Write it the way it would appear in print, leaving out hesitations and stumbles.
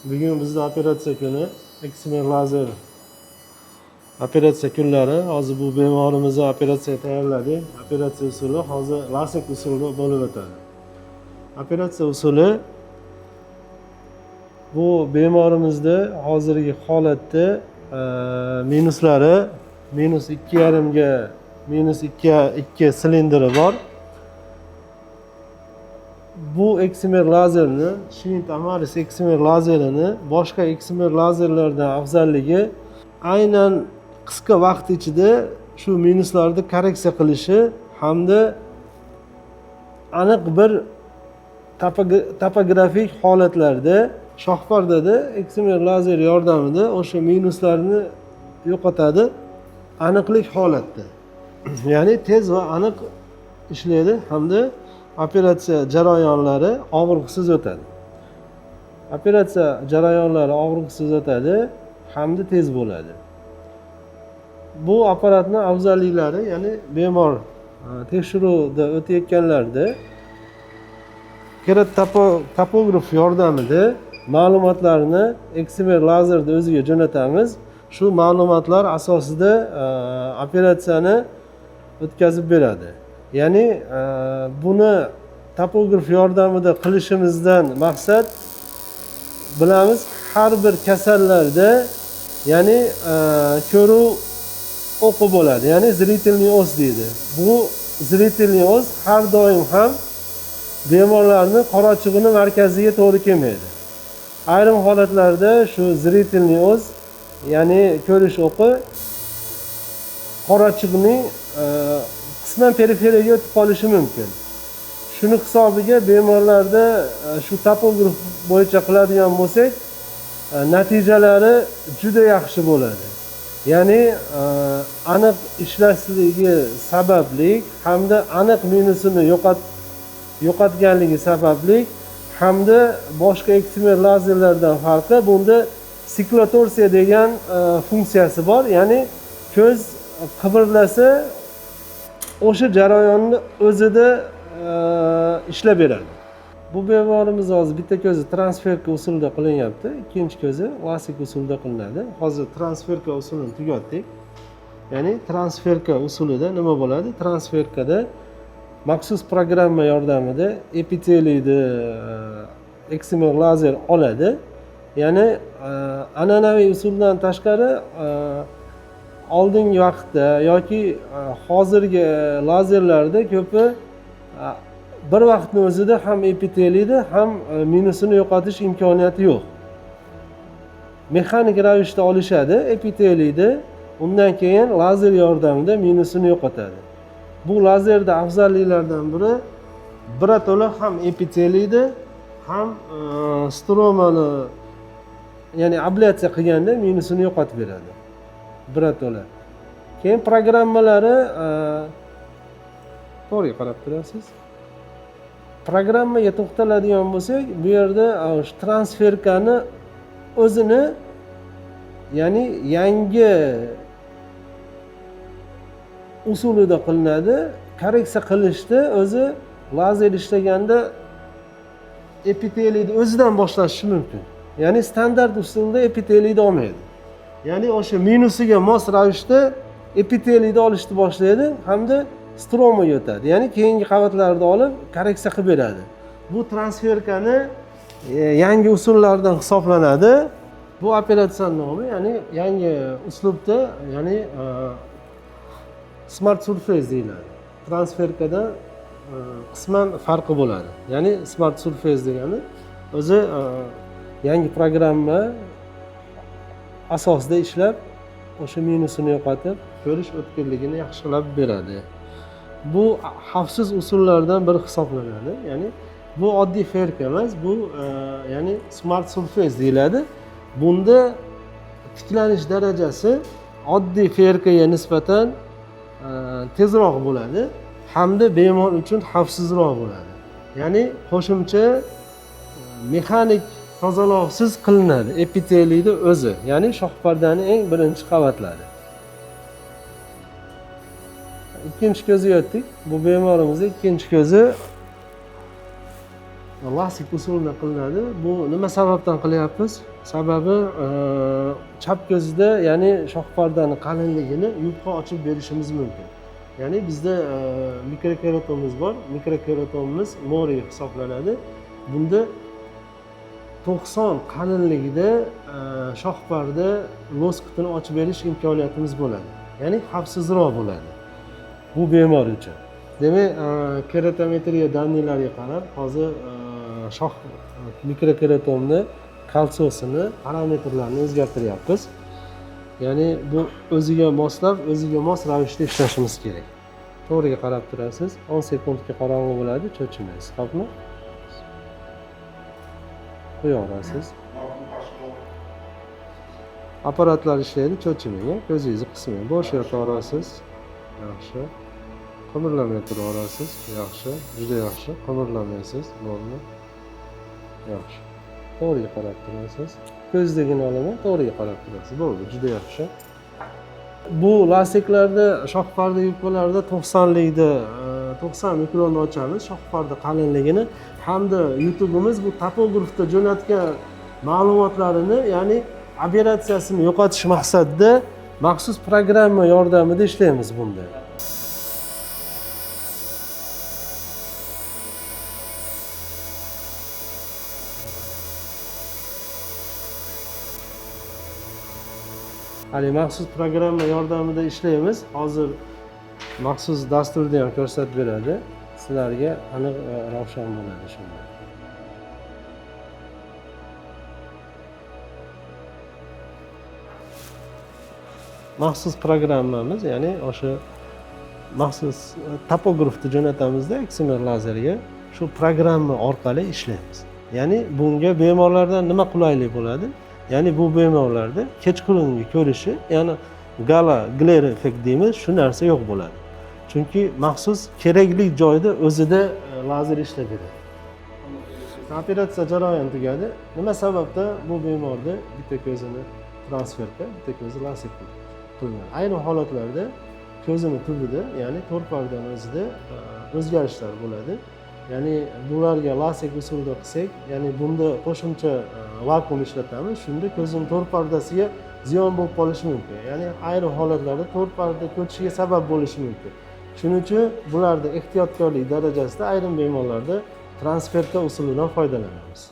Bugun bizda operatsiya kuni, eksimer lazer operatsiya kunlari. Hozir bu bemorimizni operatsiyaga tayyorladik. Operatsiya usuli hozir lasik usulida bo'lib o'tadi. Operatsiya usuli bu bemorimizda hozirgi holatda minuslari -2,5 ga -2 silindri bor. Bu eksimer lazerni, Schwindt Amaris eksimer lazerini boshqa eksimer lazerlardan afzalligi aynan qisqa vaqt ichida shu minuslarni korreksiya qilishi hamda aniq bir topografik holatlarda shoh pardada eksimer lazer yordamida o'sha minuslarni yo'qotadi aniqlik holatda. Ya'ni tez va aniq ishlaydi hamda operatsiya jarayonlari og'riqsiz o'tadi. Operatsiya jarayonlari og'riqsiz o'tadi hamda tez bo'ladi. Bu apparatning afzalliklari, ya'ni bemor tekshiruvda o'tayotganlarda topograf yordamida ma'lumotlarni eksimer lazerda o'ziga jo'natamiz. Shu ma'lumotlar asosida operatsiyani o'tkazib beradi. Ya'ni buni topograf yordamida qilishimizdan maqsad, bilamiz, har bir kasallarda ya'ni ko'ruv o'qi bo'ladi, ya'ni zritelniy os deydi. Bu zritelniy os har doim ham bemorlarning qorachig'ini markaziga to'g'ri kelmaydi. Ayrim holatlarda shu zritelniy os, ya'ni ko'rish o'qi qorachig'ning qisman periferiyaga o'tib qolishi mumkin. Shuni hisobiga bemorlarda shu topograf bo'yicha qiladigan bo'lsak, natijalari juda yaxshi bo'ladi. Ya'ni aniq ishlashligi sababli hamda aniq minusini yo'qotganligi sababli hamda boshqa eksimer lazerlardan farqi, bunda siklotorsiya degan funksiyasi bor. Ya'ni ko'z qimirlasa o'sha jarayonni o'zida ishlab beradi. Bu bemorimiz hozir bitta ko'zi transferka usulida qilinyapti, ikkinchi ko'zi lasik usulida qilinadi. Hozir transferka usulini tugatdik. Ya'ni transferka usulida nima bo'ladi? Transferkada maxsus programma yordamida epiteliyni eksimer lazer oladi. Ya'ni an'anaviy usuldan tashqari oldingi vaqtda yoki hozirgi lazerlarda ko'pi bir vaqtning o'zida ham epiteliyni ham minusini yo'qotish imkoniyati yo'q. Mexanik ravishda olishadi epiteliyni, undan keyin lazer yordamida minusini yo'qotadi. Bu lazerda afzalliklardan biri birato'la ham epiteliyni ham stromani, ya'ni ablyasiya qilganda minusini yo'qotib beradi. Birato'la. Keyin programmalari to'g'ri qarab turasiz. Programmaga to'xtaladigan bo'lsak, bu yerda transferkani o'zini, ya'ni yangi usulida qilinadi. Korreksiya qilishda o'zi lazer ishlaganda epiteliyni o'zidan boshlashi mumkin. Ya'ni standart usulda epiteliyni olmaydi. Ya'ni o'sha minusiga mos ravishda epiteliyni olishni boshlaydi hamda stromaga o'tadi. Ya'ni keyingi qavatlarni olib korreksiya qilib beradi. Bu transferkani yangi usullardan hisoblanadi. Bu operatsiya nomi, ya'ni yangi uslubda, ya'ni smart surface deyiladi. Transferkada qisman farqi bo'ladi. Ya'ni smart surface degani o'zi yangi programma asosida ishlab, o'sha minusini yo'qotib, ko'rish o'tkirligini yaxshilab beradi. Bu xavfsiz usullardan biri hisoblanadi. Ya'ni bu oddiy ferka emas, bu ya'ni smart surface deyiladi. Bunda tiklanish darajasi oddiy ferkaga nisbatan tezroq bo'ladi hamda bemor uchun xavfsizroq bo'ladi. Ya'ni qo'shimcha mexanik tozaloqsiz qilinadi epiteliyni o'zi, ya'ni shoh pardaning eng birinchi qavatlari. Ikkinchi ko'ziga o'tdik. Bu bemorimizning ikkinchi ko'zi lastik usulida qilinadi. Bu nima sababdan qilyapmiz? Sababi chap ko'zda, ya'ni shoh pardani qalinligini yupqa ochib berishimiz mumkin. Ya'ni bizda mikrokeratomimiz bor. Mikrokeratomimiz moriy hisoblanadi. Bunda 90 qalinligida shoh parda loskutini ochib berish imkoniyatimiz bo'ladi. Ya'ni xavfsizroq bo'ladi bu bemor uchun. Demak, keratometriya danilariga qarab, hozir shoh mikrokeratomni kalsiosini, parametrlarini o'zgartiryapmiz. Ya'ni bu o'ziga moslab, o'ziga mos ravishda ishlashimiz kerak. To'g'riga qarab turasiz. 10 sekundga qorong'i bo'ladi, cho'chimaysiz. Xo'pmi? Qo'yaverasiz. Apparatlar ishlaydi, cho'chimang, ko'zingizni qismang. Bosh yotaverasiz. Yaxshi. Qimirlamay turaverasiz. Yaxshi, juda yaxshi. Qimirlamaysiz. Bo'ldi. Yaxshi. To'g'riga qarab turasiz. Ko'zdagini olaman, to'g'riga qarab turasiz. Bo'ldi, juda yaxshi. Bu lastiklarda, shoh parda yupqalarida 90likda 90 mikronni ochamiz, shoh parda qalinligini hamda YouTube'imiz bu topografda jo'natgan ma'lumotlarini, ya'ni operatsiyasini yo'qotish maqsadida maxsus programma yordamida ishlaymiz bunda. Hali maxsus programma yordamida ishlaymiz. Hozir maxsus dasturda ham ko'rsatib beradi. Sizlarga aniq ravshan bo'ladi shunda. Maxsus programmamiz, ya'ni o'sha maxsus topografda jo'natamizda XMR lazerga, shu programma orqali ishlaymiz. Ya'ni bunga bemorlardan nima qulaylik bo'ladi? Ya'ni bu bemorlarda kechqurungi ko'rishi, ya'ni glare effekt deymiz, shu narsa yo'q bo'ladi. Chunki maxsus kerakli joyda o'zida lazer ishlab beradi. Operatsiya jarayoni tugadi. Nima sababdan bu bemorda bitta ko'zini transferga, bitta ko'zi lasik qilinadi. Ayrim holatlarda ko'zini tubida, ya'ni to'rt pardani o'zida o'zgarishlar bo'ladi. Ya'ni bularga lasik usulida qilsak, ya'ni bunda qo'shimcha vakuum ishlatamiz. Shunda ko'zning to'rt pardasiga ziyon bo'lib qolishi mumkin. Ya'ni ayrim holatlarda to'rt parda ko'chishiga sabab bo'lishi mumkin. Shuning uchun bularda ehtiyotkorlik darajasida ayrim bemorlarda transferka usulidan foydalanamiz.